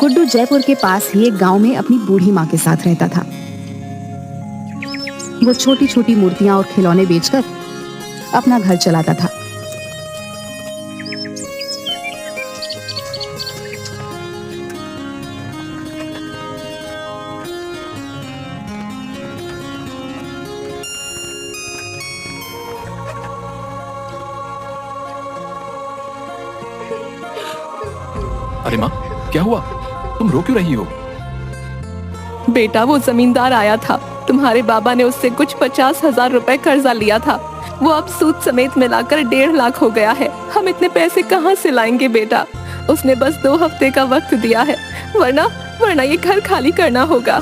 गुड्डू जयपुर के पास ही एक गांव में अपनी बूढ़ी माँ के साथ रहता था। वो छोटी छोटी मूर्तियां और खिलौने बेचकर अपना घर चलाता था। अरे माँ, क्या हुआ? तुम रो क्यों रही हो? बेटा, वो जमींदार आया था। तुम्हारे बाबा ने उससे कुछ 50,000 रुपए कर्जा लिया था। वो अब सूद समेत मिलाकर 1.5 लाख हो गया है। हम इतने पैसे कहाँ से लाएंगे बेटा? उसने बस 2 हफ्ते का वक्त दिया है, वरना ये घर खाली करना होगा।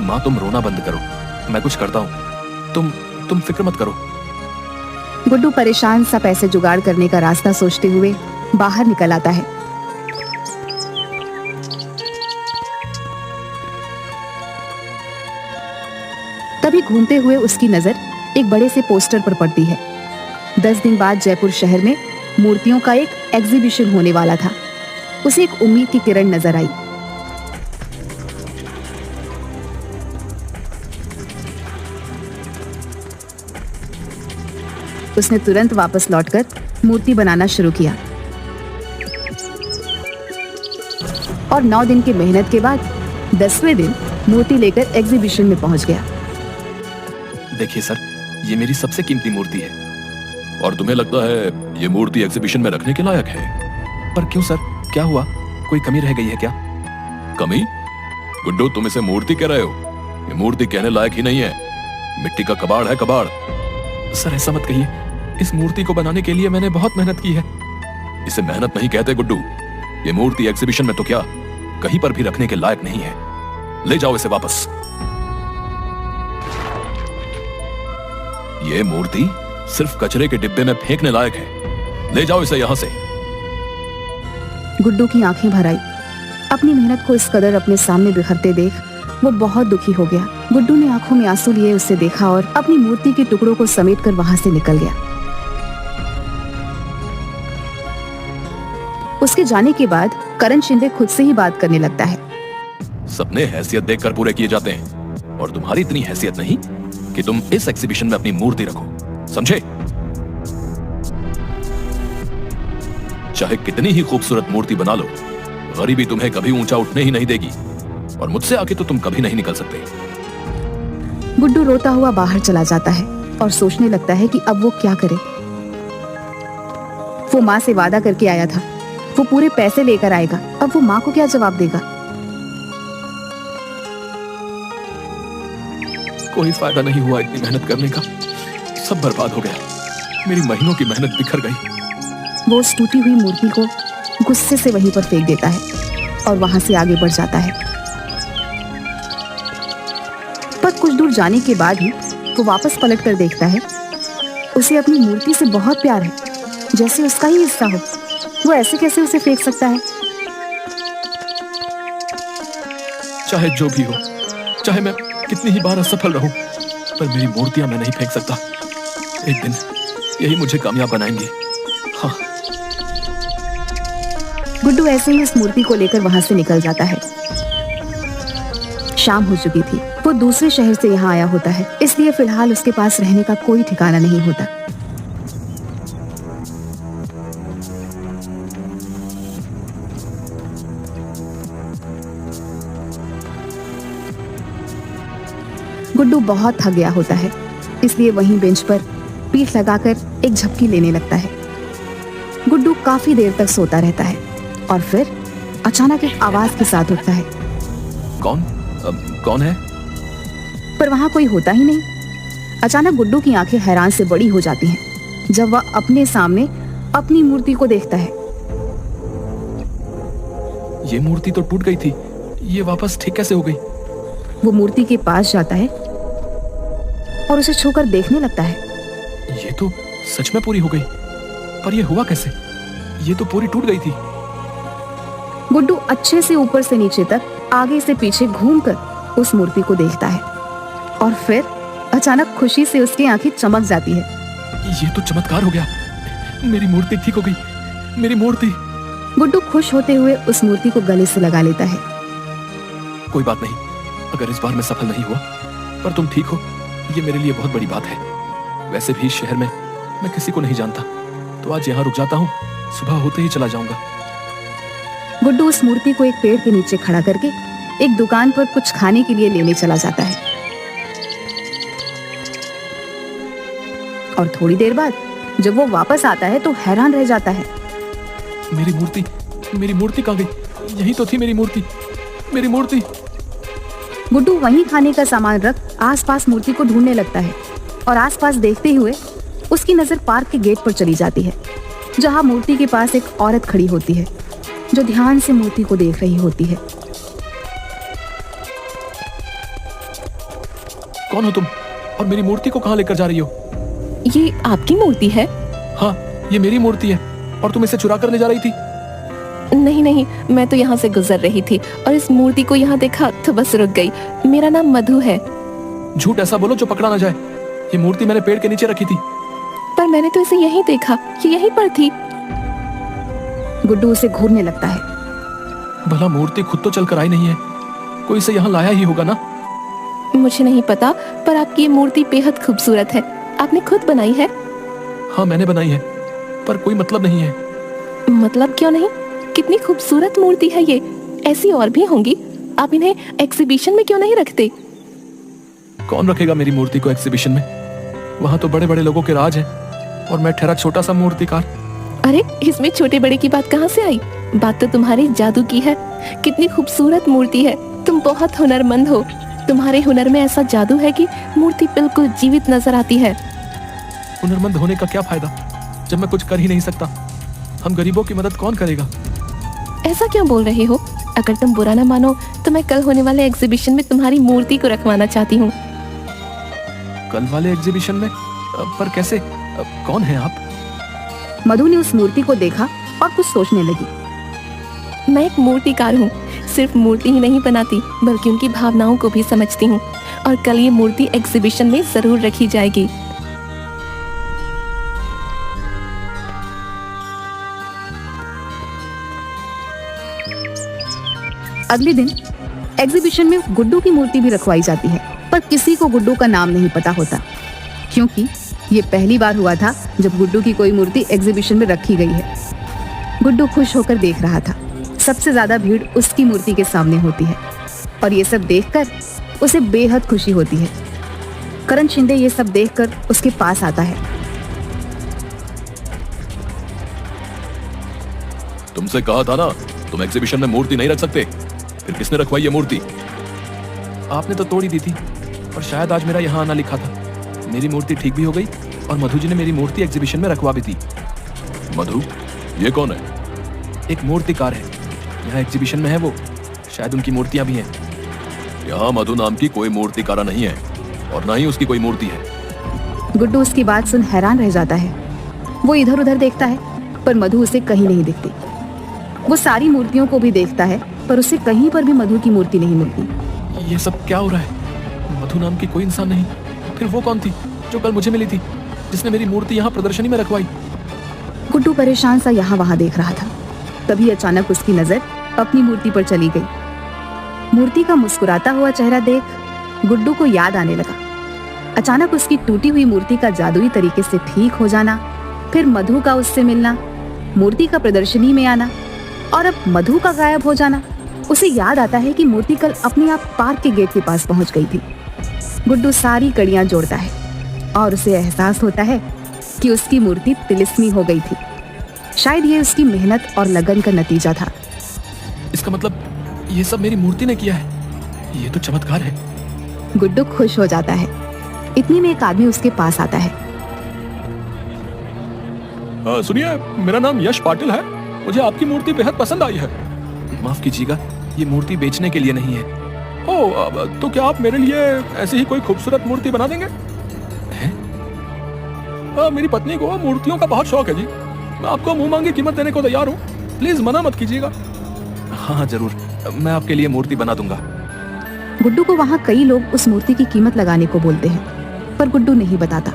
माँ, तुम रोना बंद करो, मैं कुछ करता हूँ। तुम फिक्र मत करो। गुड्डू परेशान सा पैसे जुगाड़ करने का रास्ता सोचते हुए बाहर निकल आता है। तभी घूमते हुए उसकी नजर एक बड़े से पोस्टर पर पड़ती है। 10 दिन बाद जयपुर शहर में मूर्तियों का एक एग्जीबिशन होने वाला था। उसे एक उम्मीद की किरण नजर आई। उसने तुरंत वापस लौटकर मूर्ति बनाना शुरू किया और 9 दिन की मेहनत के बाद 10वें दिन मूर्ति लेकर एग्जीबिशन में पहुंच गया। देखिए सर, ये मेरी सबसे कीमती मूर्ति है। और तुम्हें लगता है ये मूर्ति एग्जीबिशन में रखने के लायक है? पर क्यों सर, क्या हुआ? कोई कमी रह गई है क्या? कमी? गुड्डू, तुम इसे मूर्ति कह रहे हो? ये मूर्ति कहने लायक ही नहीं है, मिट्टी का कबाड़ है, कबाड़। सर ऐसा मत कहिए, इस मूर्ति को बनाने के लिए मैंने बहुत मेहनत की है। इसे मेहनत नहीं कहते गुड्डू। ये मूर्ति एग्जीबिशन में तो क्या, कहीं पर भी रखने के लायक नहीं है। ले जाओ इसे वापस। ये मूर्ति सिर्फ कचरे के डिब्बे में फेंकने लायक है। ले जाओ इसे यहां से। गुड्डू की आंखें भर आई। अपनी मेहनत को इस कदर अपने सामने बिखरते देख वो बहुत दुखी हो गया। गुड्डू ने आंखों में आंसू लिए उसे देखा और अपनी मूर्ति के टुकड़ों को समेटकर वहां से निकल गया। उसके जाने के बाद करण शिंदे खुद से ही बात करने लगता है। सपने हैसियत देखकर पूरे किए जाते हैं, और तुम्हारी इतनी हैसियत नहीं कि तुम इस एग्जीबिशन में अपनी मूर्ति रखो, समझे? चाहे कितनी ही खूबसूरत मूर्ति बना लो, गरीबी तुम्हें कभी ऊंचा उठने ही नहीं देगी, और मुझसे आगे तो तुम कभी नहीं निकल सकते। गुड्डू रोता हुआ बाहर चला जाता है और सोचने लगता है कि अब वो क्या करे। वो माँ से वादा करके आया था, वो पूरे पैसे लेकर आएगा। अब वो माँ को क्या जवाब देगा? कोई फायदा नहीं हुआ इतनी मेहनत करने का, सब बर्बाद हो गया। मेरी महीनों की मेहनत बिखर गई। वो उस टूटी हुई मूर्ति को गुस्से से वहीं पर फेंक देता है और वहां से आगे बढ़ जाता है। पर कुछ दूर जाने के बाद ही वो वापस पलट कर देखता है। उसे अपनी मूर्ति से बहुत प्यार है, जैसे उसका ही हिस्सा हो। वो ऐसे कैसे उसे फेंक सकता है? चाहे जो भी हो, चाहे मैं कितनी ही बार असफल रहूं, पर मेरी मूर्तियां मैं नहीं फेंक सकता। एक दिन यही मुझे कामयाब बनाएंगी। हाँ। गुड्डू ऐसे ही इस मूर्ति को लेकर वहां से निकल जाता है। शाम हो चुकी थी। वो दूसरे शहर से यहाँ आया होता है, इसलिए फिलहाल उसके पास रहने का कोई ठिकाना नहीं होता। गुड्डू बहुत थक गया होता है, इसलिए वहीं बेंच पर पीठ लगाकर एक झपकी लेने लगता है। गुड्डू काफी देर तक सोता रहता है और फिर अचानक एक आवाज के साथ उठता है। कौन है? पर वहां कोई होता ही नहीं। अचानक गुड्डू की आंखें हैरान से बड़ी हो जाती हैं जब वह अपने सामने अपनी मूर्ति को देखता है। ये मूर्ति तो टूट गई थी, ये वापस ठीक कैसे हो गई? वो मूर्ति के पास जाता है और उसे छूकर देखने लगता है। ये तो सच में पूरी हो गई, पर ये हुआ कैसे? ये तो पूरी टूट गई थी। गुड्डू अच्छे से ऊपर से नीचे तक, आगे से पीछे घूमकर उस मूर्ति को देखता है और फिर अचानक खुशी से उसकी आंखें चमक जाती है। ये तो चमत्कार हो गया, मेरी मूर्ति ठीक हो गई। मेरी मूर्ति गुड्डू खुश होते हुए उस मूर्ति को गले से लगा लेता है। कोई बात नहीं, अगर इस बार मैं सफल नहीं हुआ, पर तुम ठीक हो, ये मेरे लिए बहुत बड़ी बात है। वैसे भी इस शहर में मैं किसी को नहीं जानता, तो आज यहाँ रुक जाता हूँ, सुबह होते ही चला जाऊंगा। गुड्डू उस मूर्ति को एक पेड़ के नीचे खड़ा करके एक दुकान पर कुछ खाने के लिए लेने चला जाता है। और थोड़ी देर बाद जब वो वापस आता है तो हैरान रह जाता है। मेरी मूर्ति कहाँ गई? यही तो थी मेरी मूर्ति, मेरी मूर्ति। गुड्डू वहीं खाने का सामान रख आसपास मूर्ति को ढूंढने लगता है और आसपास देखते हुए उसकी नजर पार्क के गेट पर चली जाती है, जहां मूर्ति के पास एक औरत खड़ी होती है जो ध्यान से मूर्ति को देख रही होती है। कौन हो तुम और मेरी मूर्ति को कहाँ लेकर जा रही हो? ये आपकी मूर्ति है? हाँ, ये मेरी मूर्ति है और तुम इसे चुरा कर ले जा रही थी। नहीं नहीं, मैं तो यहाँ से गुजर रही थी और इस मूर्ति को यहाँ देखा तो बस रुक गई। मेरा नाम मधु है। झूठ ऐसा बोलो जो पकड़ा ना जाए। ये मूर्ति मैंने पेड़ के नीचे रखी थी। पर मैंने तो इसे यहीं देखा, ये यहीं पर थी। गुड्डू उसे घूरने लगता है। भला मूर्ति खुद तो चलकर आई नहीं है, कोई इसे यहाँ लाया ही होगा ना। मुझे नहीं पता, पर आपकी ये मूर्ति बेहद खूबसूरत है। आपने खुद बनाई है? हाँ, मैंने बनाई है, पर कोई मतलब नहीं है। मतलब क्यों नहीं? कितनी खूबसूरत मूर्ति है ये। ऐसी और भी होंगी, आप इन्हें एग्जीबिशन में क्यों नहीं रखते? कौन रखेगा मेरी मूर्ति को एग्जीबिशन में? वहाँ तो बड़े बड़े लोगों के राज है और मैं ठहरा छोटा सा मूर्तिकार। अरे, इसमें छोटे बड़े की बात कहाँ से आई? बात तो तुम्हारे जादू की है। कितनी खूबसूरत मूर्ति है। तुम बहुत हुनरमंद हो। तुम्हारे हुनर में ऐसा जादू है कि मूर्ति बिल्कुल जीवित नजर आती है। हुनरमंद होने का क्या फायदा जब मैं कुछ कर ही नहीं सकता? हम गरीबों की मदद कौन करेगा? ऐसा क्यों बोल रहे हो? अगर तुम बुरा ना मानो तो मैं कल होने वाले एग्जीबिशन में तुम्हारी मूर्ति को रखवाना चाहती हूँ। कल वाले एग्जीबिशन में? पर कैसे? कौन है आप? मधु ने उस मूर्ति को देखा और कुछ सोचने लगी। मैं एक मूर्तिकार हूँ। सिर्फ मूर्ति ही नहीं बनाती, बल्कि उनकी भावनाओं को भी समझती हूँ। और कल ये मूर्ति एग्जीबिशन में जरूर रखी जाएगी। अगले दिन एग्जीबिशन में गुड्डू की मूर्ति भी रखवाई जाती है, पर किसी को गुड्डू का नाम नहीं पता होता, क्योंकि ये पहली बार हुआ था जब गुड्डू की कोई मूर्ति एग्जीबिशन में रखी गई है। गुड्डू खुश होकर देख रहा था। सबसे ज्यादा भीड़ उसकी मूर्ति के सामने होती है और ये सब देखकर उसे बेहद खुशी होती है। करण शिंदे ये सब देखकर उसके पास आता है। तुमसे कहा था ना, तुम एग्जीबिशन में मूर्ति नहीं रख सकते। फिर किसने रखवाई ये मूर्ति? आपने तो तोड़ ही दी थी, और शायद आज मेरा यहाँ आना लिखा था। मेरी मूर्ति ठीक भी हो गई और मधु जी ने मेरी मूर्ति एग्जीबिशन में रखवा भी दी। मधु? ये कौन है? एक मूर्तिकार है, यहाँ एग्जीबिशन में है वो। शायद उनकी मूर्तियां भी हैं। यहाँ मधु नाम की कोई मूर्तिकारा नहीं है और ना ही उसकी कोई मूर्ति है। गुड्डू उसकी बात सुन हैरान रह जाता है। वो इधर उधर देखता है, पर मधु उसे कहीं नहीं दिखती। वो सारी मूर्तियों को भी देखता है, पर उसे कहीं पर भी मधु की मूर्ति नहीं मिलती। ये सब क्या हो रहा है? मधु नाम की कोई इंसान नहीं। फिर वो कौन थी जो कल मुझे मिली थी, जिसने मेरी मूर्ति यहाँ प्रदर्शनी में रखवाई? गुड्डू परेशान सा यहाँ वहाँ देख रहा था। तभी अचानक उसकी नजर अपनी मूर्ति पर चली गई। मूर्ति का मुस्कुराता हुआ चेहरा देख गुड्डू को याद आने लगा। अचानक उसकी टूटी हुई मूर्ति का जादुई तरीके से ठीक हो जाना, फिर मधु का उससे मिलना, मूर्ति का प्रदर्शनी में आना और अब मधु का गायब हो जाना। उसे याद आता है कि मूर्ति कल अपने आप पार्क के गेट के पास पहुंच गई थी। गुड्डू सारी कड़ियां जोड़ता है और उसे एहसास होता है कि उसकी मूर्ति तिलिस्मी हो गई थी। शायद ये उसकी मेहनत और लगन का नतीजा था। इसका मतलब ये सब मेरी मूर्ति ने किया है। ये तो चमत्कार है। गुड्डू खुश हो जाता है। इतने में एक आदमी उसके पास आता है। सुनिए, मेरा नाम यश पाटिल है। मुझे आपकी मूर्ति बेहद पसंद आई है। माफ कीजिएगा, ये मूर्ति बेचने के लिए नहीं है। ओह, तो क्या आप मेरे लिए ऐसी ही कोई खूबसूरत मूर्ति बना देंगे? मेरी पत्नी को मूर्तियों का बहुत शौक है जी। मैं आपको मुंह मांगी कीमत देने को तैयार हूँ। प्लीज मना मत कीजिएगा। हाँ जरूर, मैं आपके लिए मूर्ति बना दूंगा। गुड्डू को वहाँ कई लोग उस मूर्ति की कीमत लगाने को बोलते हैं, पर गुड्डू नहीं बताता।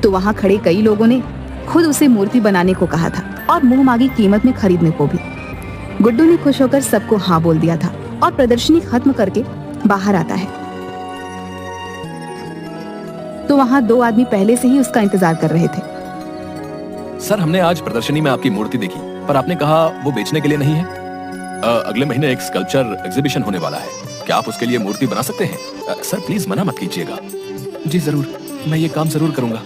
तो वहाँ खड़े कई लोगों ने खुद उसे मूर्ति बनाने को कहा था और मुंह मांगी कीमत में खरीदने को भी। गुड्डू ने खुश होकर सबको हाँ बोल दिया था और प्रदर्शनी खत्म करके बाहर आता है तो वहाँ 2 आदमी पहले से ही उसका इंतजार कर रहे थे। सर, हमने आज प्रदर्शनी में आपकी मूर्ति देखी, पर आपने कहा वो बेचने के लिए नहीं है। अगले महीने एक स्कल्पचर एग्जीबिशन होने वाला है, क्या आप उसके लिए मूर्ति बना सकते हैं? सर प्लीज मना मत कीजिएगा। जी जरूर, मैं ये काम जरूर करूंगा।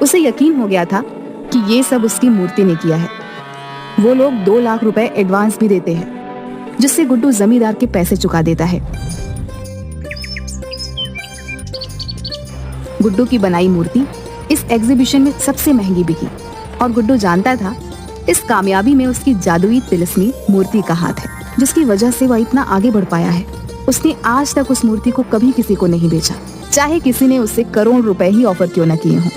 उसे यकीन हो गया था कि ये सब उसकी मूर्ति ने किया है। वो लोग 2 लाख रुपए एडवांस भी देते हैं, जिससे गुड्डू जमींदार के पैसे चुका देता है। गुड्डू की बनाई मूर्ति इस एग्जीबिशन में सबसे महंगी बिकी और गुड्डू जानता था इस कामयाबी में उसकी जादुई तिलिस्मी मूर्ति का हाथ है, जिसकी वजह से वह इतना आगे बढ़ पाया है। उसने आज तक उस मूर्ति को कभी किसी को नहीं बेचा, चाहे किसी ने उससे करोड़ रुपए ही ऑफर क्यों न किए हों।